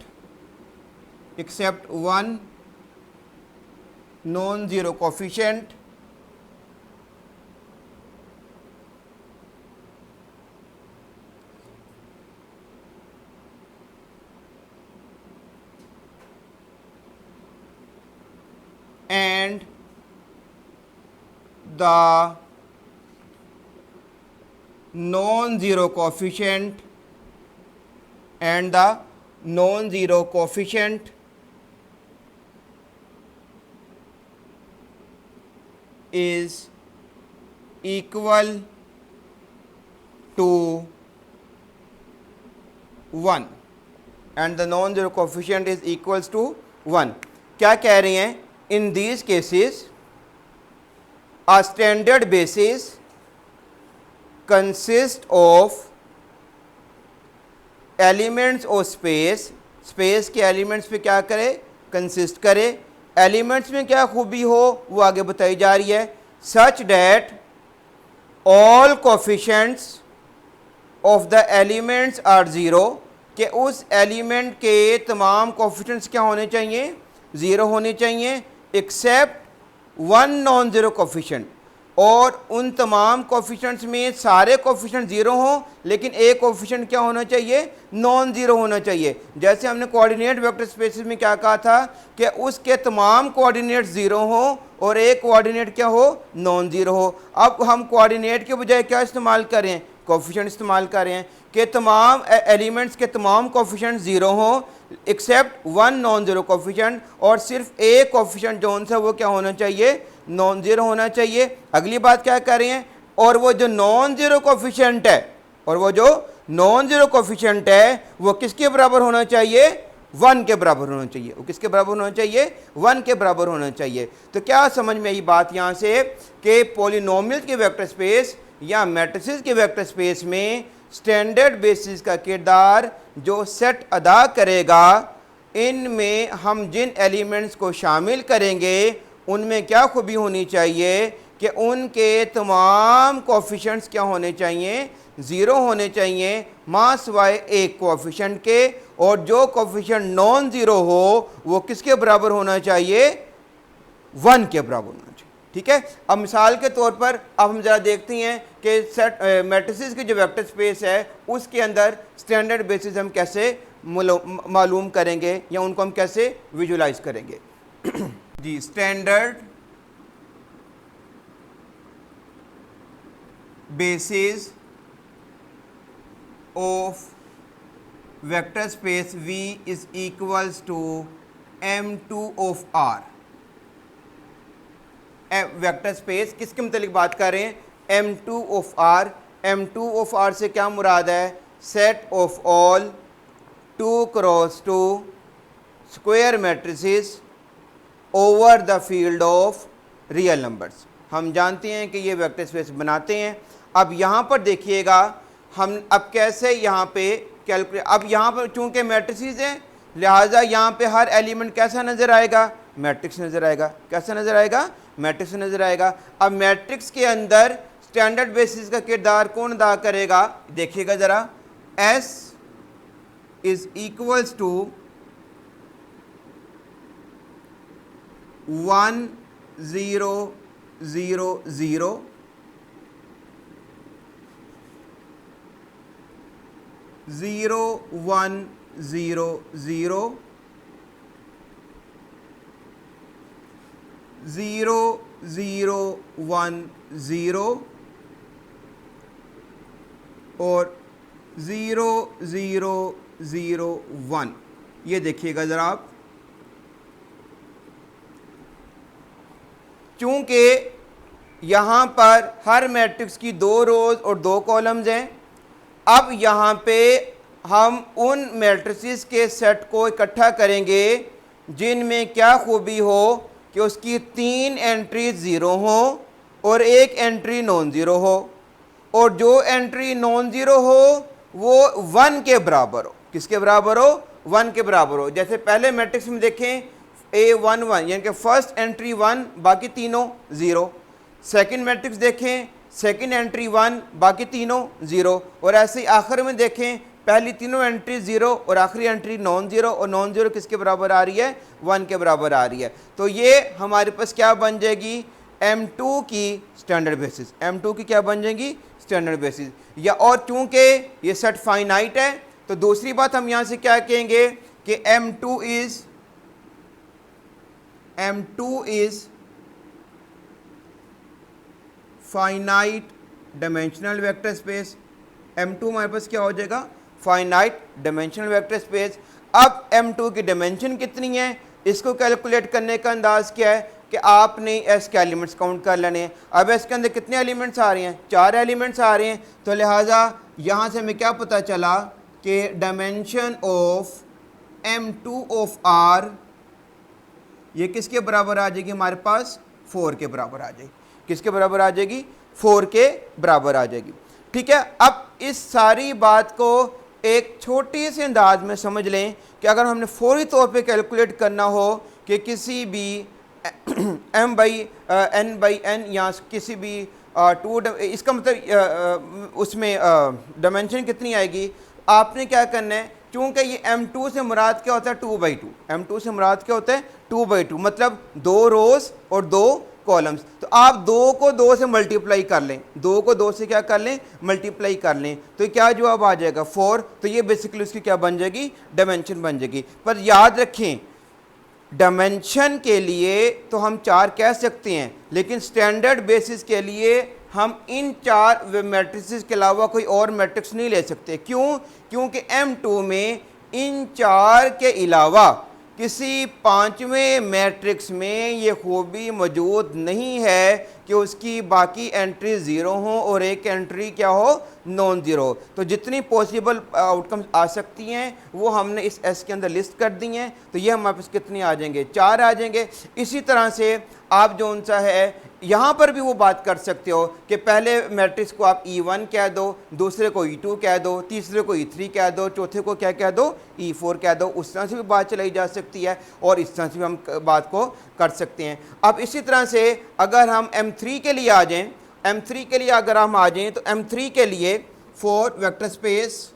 and the non-zero coefficient is equal to 1 and the non-zero coefficient is equals to 1। क्या कह रहे हैं, in these cases a standard basis consists of elements of space के elements पे क्या करे, consist करे। Elements में क्या खूबी हो वो आगे बताई जा रही है, such that all coefficients of the elements are zero, कि उस एलिमेंट के तमाम कोफिशिएंट्स क्या होने चाहिए, ज़ीरो होने चाहिए, except one non zero coefficient, और उन तमाम कोफिशिएंट्स में सारे कोफिशिएंट ज़ीरो हों लेकिन एक कोफिशिएंट क्या होना चाहिए, नॉन ज़ीरो होना चाहिए। जैसे हमने कोऑर्डिनेट वेक्टर स्पेसेस में क्या कहा था कि उसके तमाम कोऑर्डिनेट ज़ीरो हों और एक कोऑर्डिनेट क्या हो, नॉन ज़ीरो हो। अब हम कोऑर्डिनेट के बजाय क्या इस्तेमाल करें, कोफिशिएंट इस्तेमाल कर रहे हैं कि तमाम एलिमेंट्स के तमाम कोफिशिएंट ज़ीरो हों except one non zero coefficient, और सिर्फ एक कोफिशिएंट जो सा वो क्या होना चाहिए, नॉन ज़ीरो होना चाहिए। अगली बात क्या कर रहे हैं, और वो जो नॉन ज़ीरो कोफिशिएंट है वो किसके बराबर होना चाहिए, वन के बराबर होना चाहिए। वो किसके बराबर होना चाहिए, वन के बराबर होना चाहिए। तो क्या समझ में आई बात यहाँ से कि पॉलिनोमियल के वेक्टर स्पेस या मैट्रिसेस के वेक्टर स्पेस में स्टैंडर्ड बेसिस का किरदार जो सेट अदा करेगा, इनमें हम जिन एलिमेंट्स को शामिल करेंगे उनमें क्या खूबी होनी चाहिए कि उनके तमाम कोफिशिएंट्स क्या होने चाहिए, ज़ीरो होने चाहिए, मां सिवाय एक कोफिशिएंट के, और जो कोफिशिएंट नॉन ज़ीरो हो वो किसके बराबर होना चाहिए, वन के बराबर होना चाहिए, ठीक है। अब मिसाल के तौर पर अब हम ज़रा देखते हैं कि सेट मैट्रिसेस की जो वेक्टर स्पेस है उसके अंदर स्टैंडर्ड बेसिस हम कैसे मालूम करेंगे या उनको हम कैसे विजुलाइज करेंगे। जी, standard basis of vector space V is equals to M2 of R। Vector space किसके मतलब बात कर रहे हैं? M2 of R। M2 of R से क्या मुराद है? Set of all 2 cross 2 square matrices over the field of real numbers. हम जानते हैं कि ये वेक्टर स्पेस बनाते हैं। अब यहाँ पर देखिएगा हम अब कैसे यहाँ पे कैलकुलेट, अब यहाँ पर चूंकि मैट्रिसेस हैं लिहाजा यहाँ पे हर एलिमेंट कैसा नज़र आएगा? मैट्रिक्स नज़र आएगा। कैसा नज़र आएगा? मैट्रिक्स नज़र आएगा। अब मैट्रिक्स के अंदर स्टैंडर्ड बेसिस का किरदार कौन अदा करेगा? देखिएगा ज़रा, S इज इक्वल्स टू 1 0 0 0 0 1 0 0 0 0 1 0 और 0 0 0 1। ये देखिएगा ज़रा आप, चूँकि यहाँ पर हर मैट्रिक्स की 2 रोज़ और 2 कॉलम्स हैं, अब यहाँ पे हम उन मैट्रिसेस के सेट को इकट्ठा करेंगे जिनमें क्या खूबी हो कि उसकी 3 एंट्री 0 हो और 1 एंट्री नॉन ज़ीरो हो, और जो एंट्री नॉन ज़ीरो हो वो 1 के बराबर हो। किसके बराबर हो? 1 के बराबर हो। जैसे पहले मैट्रिक्स में देखें A1 1 यानी कि फर्स्ट एंट्री 1 बाकी तीनों 0। सेकंड मैट्रिक्स देखें सेकंड एंट्री 1 बाकी तीनों 0, और ऐसे ही आखिर में देखें पहली तीनों एंट्री 0 और आखिरी एंट्री नॉन ज़ीरो, और नॉन ज़ीरो किसके बराबर आ रही है? 1 के बराबर आ रही है। तो ये हमारे पास क्या बन जाएगी? M2 की स्टैंडर्ड बेसिस। M2 की क्या बन जाएगी? Standard basis. या और चूंकि ये सेट फाइनाइट है तो दूसरी बात हम यहाँ से क्या कहेंगे कि M2 is finite dimensional vector space. M2 हमारे पास क्या हो जाएगा? Finite dimensional vector space. अब M2 की डायमेंशन कितनी है इसको कैलकुलेट करने का अंदाज क्या है कि आपने S के एलिमेंट्स काउंट कर लेने हैं। अब S के अंदर कितने एलिमेंट्स आ रहे हैं? 4 एलिमेंट्स आ रहे हैं। तो लिहाजा यहाँ से हमें क्या पता चला कि dimension of M2 of R ये किसके बराबर आ जाएगी? हमारे पास 4 के बराबर आ जाएगी। किसके बराबर आ जाएगी? 4 के बराबर आ जाएगी। ठीक है। अब इस सारी बात को एक छोटी से अंदाज में समझ लें कि अगर हमने फौरी तौर पे कैलकुलेट करना हो कि किसी भी m/n या किसी भी 2, इसका मतलब उसमें डायमेंशन कितनी आएगी? आपने क्या करना है, चूँकि ये M2 से मुराद क्या होता है? 2/2। M2 से मुराद क्या होता है? 2/2 मतलब 2 रोज़ और 2 कॉलम्स। तो आप 2 को 2 से मल्टीप्लाई कर लें, 2 को 2 से क्या कर लें? मल्टीप्लाई कर लें, तो क्या जवाब आ जाएगा? 4। तो ये बेसिकली उसकी क्या बन जाएगी? डायमेंशन बन जाएगी। पर याद रखें डायमेंशन के लिए तो हम 4 कह सकते हैं, लेकिन स्टैंडर्ड बेसिस के लिए हम इन 4 मैट्रिसेस के अलावा कोई और मैट्रिक्स नहीं ले सकते। क्यों? क्योंकि M2 में इन 4 के अलावा किसी 5वें मैट्रिक्स में ये खूबी मौजूद नहीं है कि उसकी बाकी एंट्री 0 हो और एक एंट्री क्या हो? Non zero. तो जितनी पॉसिबल आउटकम्स आ सकती हैं वो हमने इस S के अंदर लिस्ट कर दी हैं। तो ये हमारे पास कितने आ जाएंगे? 4 आ जाएंगे। इसी तरह से आप जो उनसा है यहाँ पर भी वो बात कर सकते हो कि पहले मैट्रिक्स को आप E1 कह दो, दूसरे को E2 कह दो, तीसरे को E3 कह दो, चौथे को क्या कह दो? E4 कह दो। उस तरह से भी बात चलाई जा सकती है और इस तरह से भी हम बात को कर सकते हैं। अब इसी तरह से अगर हम M3 के लिए आ जाएं, M3 के लिए अगर हम आ जाएं तो M3 के लिए फॉर वेक्टर स्पेस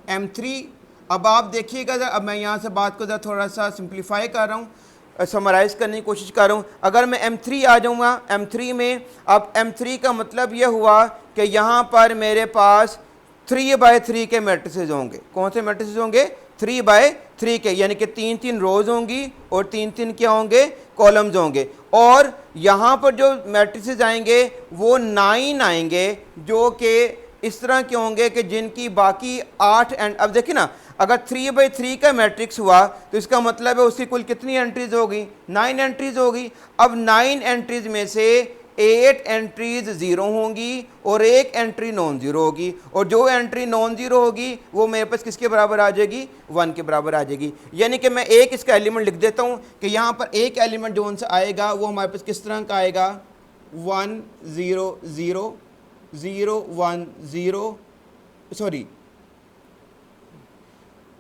M3, अब आप देखिएगा, अब मैं यहाँ से बात को थोड़ा सा सिंप्लीफाई कर रहा हूँ, समराइज करने की कोशिश कर रहा हूँ। अगर मैं M3 आ जाऊँगा, M3 में अब M3 का मतलब यह हुआ कि यहाँ पर मेरे पास 3/3 के मैट्रिसेस होंगे। कौन से मैट्रिसेस होंगे? 3/3 के, यानी कि 3-3 रोज़ होंगी और 3-3 क्या होंगे? कॉलम्स होंगे। और यहाँ पर जो मैट्रिसेस आएंगे वो 9 आएंगे, जो कि इस तरह के होंगे कि जिनकी बाकी 8 एंड, अब देखिए ना, अगर 3/3 का मैट्रिक्स हुआ तो इसका मतलब है उसकी कुल कितनी एंट्रीज होगी, 9 एंट्रीज होगी। अब 9 एंट्रीज में से 8 एंट्रीज ज़ीरो होंगी और एक एंट्री नॉन ज़ीरो होगी, और जो एंट्री नॉन ज़ीरो होगी वो मेरे पास किसके बराबर आ जाएगी, 1 के बराबर आ जाएगी। यानी कि मैं एक इसका एलिमेंट लिख देता हूँ कि यहाँ पर एक एलिमेंट जो उनसे आएगा वो हमारे पास किस तरह का आएगा, 1 0 0 0 1 0, सॉरी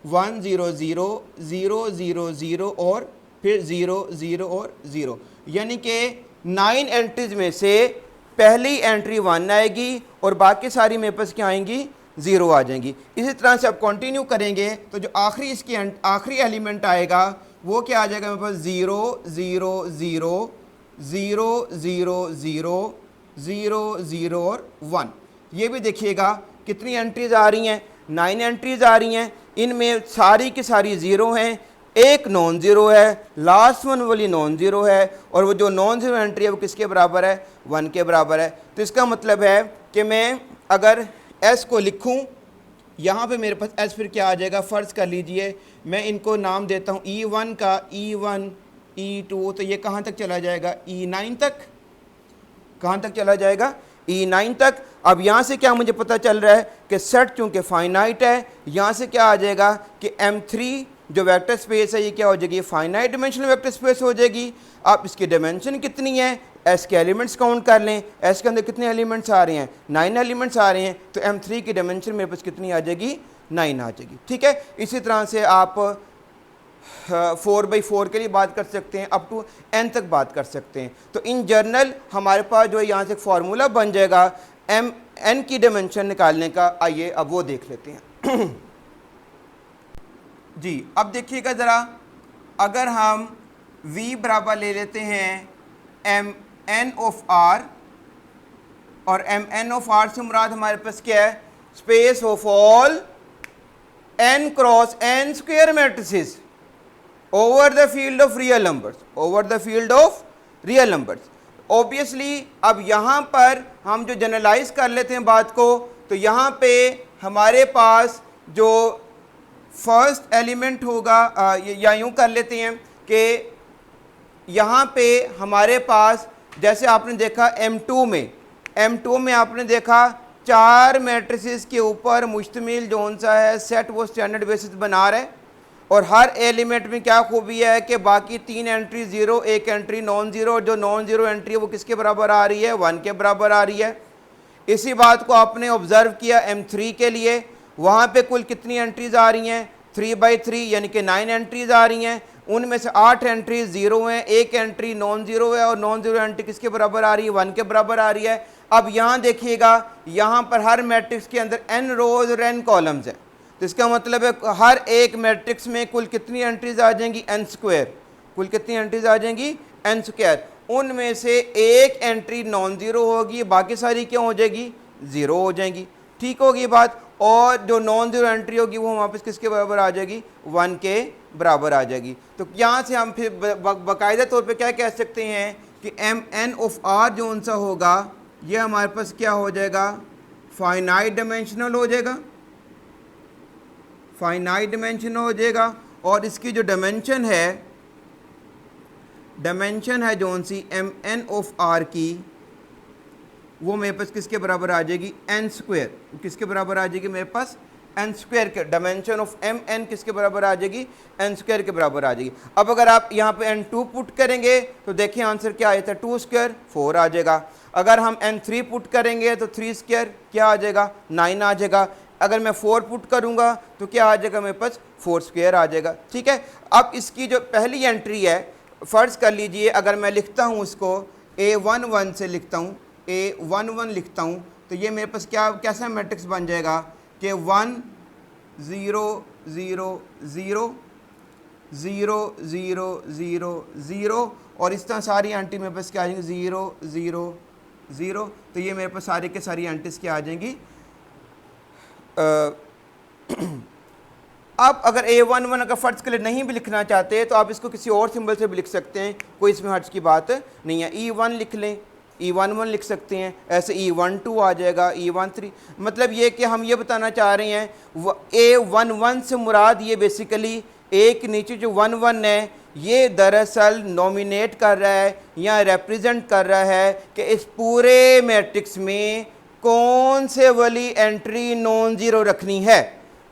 1 0 0 0 0 0 और फिर 0 0 और 0, यानी कि 9 एंट्रीज में से पहली एंट्री 1 आएगी और बाकी सारी मेरे पास क्या आएंगी, 0 आ जाएंगी। इसी तरह से अब कंटिन्यू करेंगे तो जो आखिरी इसकी आखिरी एलिमेंट आएगा वो क्या आ जाएगा मेरे पास, 0 0 0 0 0 0 0 0 और 1। ये भी देखिएगा कितनी एंट्रीज आ रही हैं, 9 एंट्रीज आ रही हैं, इनमें सारी की सारी 0 हैं, एक नॉन ज़ीरो है, लास्ट वन वाली नॉन ज़ीरो है, और वो जो नॉन ज़ीरो एंट्री है वो किसके बराबर है, 1 के बराबर है। तो इसका मतलब है कि मैं अगर s को लिखूं, यहाँ पे मेरे पास s फिर क्या आ जाएगा, फ़र्ज़ कर लीजिए मैं इनको नाम देता हूँ E1 का, E1 E2, तो ये कहाँ तक चला जाएगा, E9 तक, कहाँ तक चला जाएगा, E9 तक। अब यहाँ से क्या मुझे पता चल रहा है कि सेट चूँकि फाइनाइट है, यहाँ से क्या आ जाएगा कि M3 जो वेक्टर स्पेस है ये क्या हो जाएगी, फाइनाइट डिमेंशनल वेक्टर स्पेस हो जाएगी। आप इसकी डायमेंशन कितनी है, एस के एलिमेंट्स काउंट कर लें, एस के अंदर कितने एलिमेंट्स आ रहे हैं, 9 एलिमेंट्स आ रहे हैं, तो M3 की डायमेंशन मेरे पास कितनी आ जाएगी, 9 आ जाएगी। ठीक है, इसी तरह से आप 4/4 के लिए बात कर सकते हैं, अप टू n तक बात कर सकते हैं। तो इन जनरल हमारे पास जो है यहाँ से एक फार्मूला बन जाएगा n की डायमेंशन निकालने का। आइए अब वो देख लेते हैं। जी अब देखिएगा ज़रा, अगर हम v बराबर ले लेते हैं mn ऑफ r, और mn ऑफ r से मुराद हमारे पास क्या है, space of all n cross n square matrices over the field of real numbers, over the field of real numbers. Obviously अब यहाँ पर हम जो जनरलाइज कर लेते हैं बात को, तो यहाँ पे हमारे पास जो फर्स्ट एलिमेंट होगा, या यूँ कर लेते हैं कि यहाँ पे हमारे पास, जैसे आपने देखा M2 में आपने देखा 4 मैट्रिसेस के ऊपर मुश्तमिल जौन सा है सेट वो स्टैंडर्ड बेसिस बना रहे, और हर एलिमेंट में क्या खूबी है कि बाकी 3 एंट्री 0, एक एंट्री नॉन ज़ीरो, और जो नॉन ज़ीरो एंट्री है वो किसके बराबर आ रही है, 1 के बराबर आ रही है। इसी बात को आपने ऑब्ज़र्व किया M3 के लिए, वहाँ पे कुल कितनी एंट्रीज़ आ रही हैं, 3/3 यानी कि 9 एंट्रीज़ आ रही हैं, उनमें से 8 एंट्रीज 0 हैं, एक एंट्री नॉन ज़ीरो है, और नॉन ज़ीरो एंट्री किसके बराबर आ रही है, 1 के बराबर आ रही है। अब यहाँ देखिएगा, यहाँ पर हर मैट्रिक्स के अंदर n रोज और n कॉलम्स हैं, तो इसका मतलब है हर एक मैट्रिक्स में कुल कितनी एंट्रीज आ जाएंगी, n स्क्वायर, कुल कितनी एंट्रीज आ जाएंगी, n स्क्वायर। उनमें से एक एंट्री नॉन ज़ीरो होगी, बाकी सारी क्या हो जाएगी, 0 हो जाएंगी। ठीक होगी बात, और जो नॉन ज़ीरो एंट्री होगी वो वापस किसके बराबर आ जाएगी, 1 के बराबर आ जाएगी। तो यहाँ से हम फिर बाकायदा तौर पे क्या कह सकते हैं कि mn ऑफ r जो उनसा होगा ये हमारे पास क्या हो जाएगा, फाइनाइट डायमेंशनल हो जाएगा, फाइनाइट डायमेंशनल हो जाएगा। और इसकी जो डायमेंशन है जो सी mn ऑफ r की, वो मेरे पास किसके बराबर आ जाएगी, n स्क्वायर, किसके बराबर आ जाएगी मेरे पास, n स्क्वायर के, डायमेंशन ऑफ mn किसके बराबर आ जाएगी, n स्क्वायर के बराबर आ जाएगी। अब अगर आप यहाँ पे n2 पुट करेंगे तो देखिए आंसर क्या आया था, 2 स्क्वायर 4 आ जाएगा। अगर हम n3 पुट करेंगे तो 3 स्क्वायर क्या आ जाएगा, 9 आ जाएगा। अगर मैं 4 पुट करूँगा तो क्या आ जाएगा मेरे पास, 4 स्क्वायर आ जाएगा। ठीक है, अब इसकी जो पहली एंट्री है, फ़र्ज़ कर लीजिए अगर मैं लिखता हूँ उसको A11 से लिखता हूँ, A11 लिखता हूँ, तो ये मेरे पास क्या कैसा मैट्रिक्स बन जाएगा कि 1 0 0 0 0 0 0 0, और इस तरह सारी एंट्री मेरे पास क्या आ जाएंगी, 0 0 0। तो ये मेरे पास सारी के सारी एंट्रीज क्या आ जाएंगी, अब अगर A11 अगर फर्ज के लिए नहीं भी लिखना चाहते तो आप इसको किसी और सिंबल से भी लिख सकते हैं, कोई इसमें हर्ज की बात नहीं है। E1 लिख लें, E11 लिख सकते हैं, ऐसे E12 आ जाएगा, E13। मतलब ये कि हम ये बताना चाह रहे हैं A11 से मुराद ये बेसिकली ए के नीचे जो 11 है ये दरअसल नॉमिनेट कर रहा है या रिप्रेजेंट कर रहा है कि इस पूरे मैट्रिक्स में कौन से वाली एंट्री नॉन ज़ीरो रखनी है।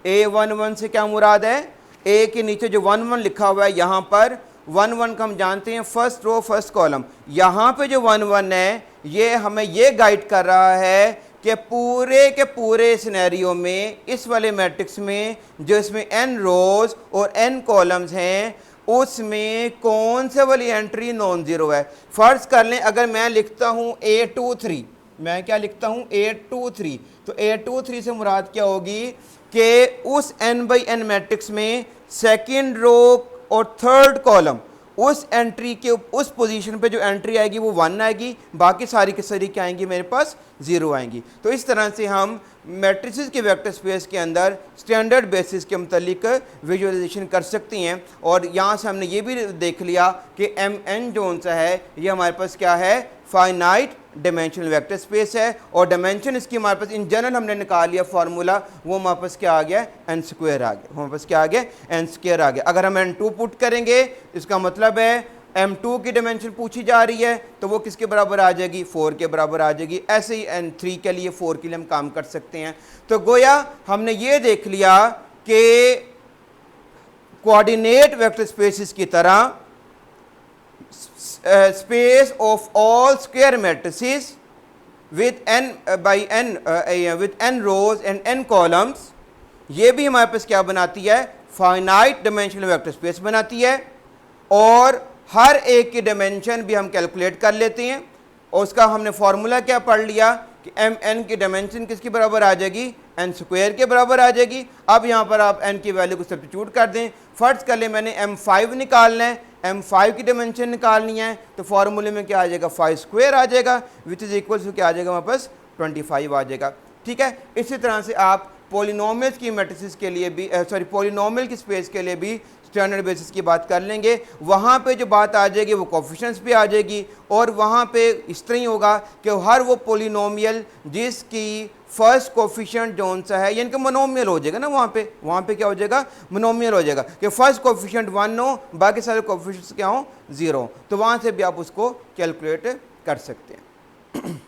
A11 से क्या मुराद है, ए के नीचे जो 11 लिखा हुआ है यहाँ पर 11 का हम जानते हैं फर्स्ट रो फर्स्ट कॉलम, यहाँ पे जो 11 है ये हमें ये गाइड कर रहा है कि पूरे के पूरे सिनेरियो में इस वाले मैट्रिक्स में जो इसमें n रोज और n कॉलम्स हैं उसमें कौन से वाली एंट्री नॉन ज़ीरो है। फ़र्ज़ कर लें अगर मैं लिखता हूँ A23, मैं क्या लिखता हूँ A23, तो A23 से मुराद क्या होगी कि उस n/n मैट्रिक्स में सेकंड रो और थर्ड कॉलम उस एंट्री के उस पोजीशन पे जो एंट्री आएगी वो 1 आएगी, बाकी सारी की सारी क्या आएंगी मेरे पास 0 आएंगी। तो इस तरह से हम मैट्रिसेस के वेक्टर स्पेस के अंदर स्टैंडर्ड बेसिस के मुतालिक विजुअलाइजेशन कर सकती हैं। और यहाँ से हमने ये भी देख लिया कि MN जो सा है ये हमारे पास क्या है, फाइनाइट डायमेंशनल वेक्टर स्पेस है। और डायमेंशन इसकी हमारे पास इन जनरल हमने निकाल लिया फार्मूला, वो हमारे पास क्या आ गया, n स्क्वायर आ गया, हमारे पास क्या आ गया, n स्क्वायर आ गया। अगर हम n2 पुट करेंगे इसका मतलब है M2 की डायमेंशन पूछी जा रही है तो वो किसके बराबर आ जाएगी, 4 के बराबर आ जाएगी। ऐसे ही n3 के लिए 4 के लिए हम काम कर सकते हैं। तो गोया हमने ये देख लिया कि कोऑर्डिनेट वेक्टर स्पेसिस की तरह space of all square matrices with n rows and n columns, ये भी हमारे पास क्या बनाती है, फाइनाइट डायमेंशनल वेक्टर स्पेस बनाती है। और हर एक की डायमेंशन भी हम कैलकुलेट कर लेते हैं और उसका हमने फार्मूला क्या पढ़ लिया कि mn की डायमेंशन किसके बराबर आ जाएगी, n स्क्वायर के बराबर आ जाएगी। अब यहाँ पर आप n की वैल्यू को सब्स्टिट्यूट कर दें। फर्ज कर ले मैंने m5 निकालना है, m5 की डायमेंशन निकालनी है, तो फार्मूले में क्या आ जाएगा, 5 स्क्वायर आ जाएगा, विच इज़ इक्वल टू क्या आ जाएगा हमारे पास 25 आ जाएगा। ठीक है, इसी तरह से आप पॉलिनोमियल्स की मैट्रिसेस के लिए भी पॉलिनोमियल की स्पेस के लिए भी स्टैंडर्ड बेसिस की बात कर लेंगे। वहाँ पे जो बात आ जाएगी वो कोफिशिएंट्स पे आ जाएगी और वहाँ पे इस तरह ही होगा कि हर वो पॉलिनोमियल जिसकी फर्स्ट कोफिशिएंट जोन सा है यानी कि मोनोमियल हो जाएगा ना, वहाँ पे क्या हो जाएगा, मोनोमियल हो जाएगा कि फर्स्ट कोफिशिएंट 1 हो, बाकी सारे कोफिशिएंट्स क्या हो, 0, तो वहाँ से भी आप उसको कैलकुलेट कर सकते हैं।